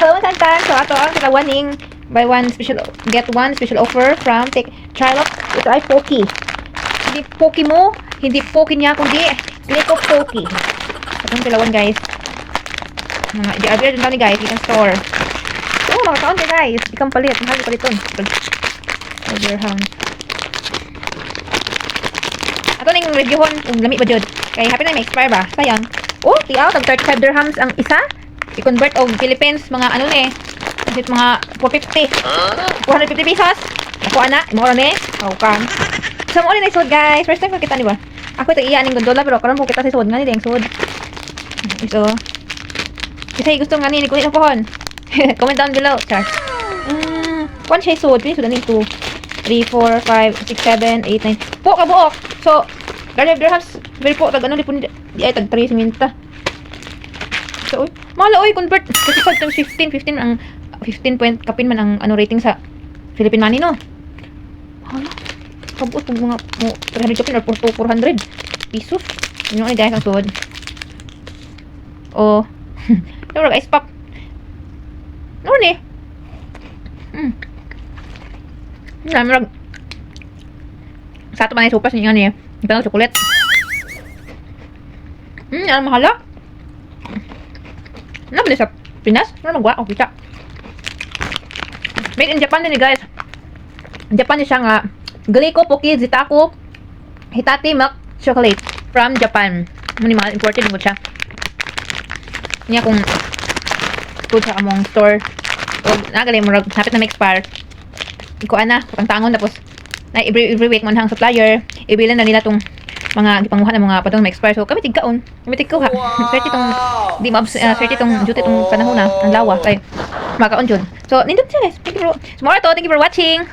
Hello, Tantan. So, ato ang kalawaning buy one special, get one special offer from Charlotte. Ito ay Poki. Hindi Poki mo, hindi Poki niya, kundi Liko Poki. Itong kalawan, guys. Mga di-arbira din kami, guys. Ikang store. So, makakaon din, guys. Ikang palit. Mahal palit ito. Dirham. Ato ning reviewon kung lami ba jud. Kay happy na may expire ba? Sayang. Oh, tiyaw, tag 35 dirhams ang isa. I-convert og Philippines mga ano ni. Kasi mga 450. 450 pesos. Ako ana, mo ra ni. Aw kan. So mo ni sud guys. First time ko kita ni ba? Ako ito iya ning gondola pero karon ko kita si sud nga ni ding sud. So, kasi gusto nga ni kunin ang pohon. Comment down below, char. One siya sud, pili sud ani 2 3 4 5 6 7 8 9. Po ka buok. So, garlic dirhams, very po tag ano di po di ay tag 3 siminta. So, mahal oy convert kasi sa 15 ang 15 point kapin man ang ano rating sa Philippine money no. Mahal. Kabot pag mga 300 kapin or 400 pesos. Yun ang guys ang suod. Oh. Pero guys pop. No ni. Namrag. Sa ato man ay sopas niya ni. Ito ang chocolate. Ano mahala? Ano ba sa Pinas? Ano magwa? O kita. Made in Japan din guys. Japan niya siya nga Glico Poki Zitaku Hitati Milk Chocolate from Japan. Muna mga imported mo siya. Niya kung food sa among store. O nagalay mo hapit na may expire. Ikuan na, pangtangon tapos na every week man hang supplier, ibilin na nila tong mga gipanguhan ng mga padong ma-expire. So kami tigkaon, kami tigkuha. Certi tong di mabs, certi tong duty tong panahon na ang lawa kay makaon jud. So nindot siya guys. Thank you for watching.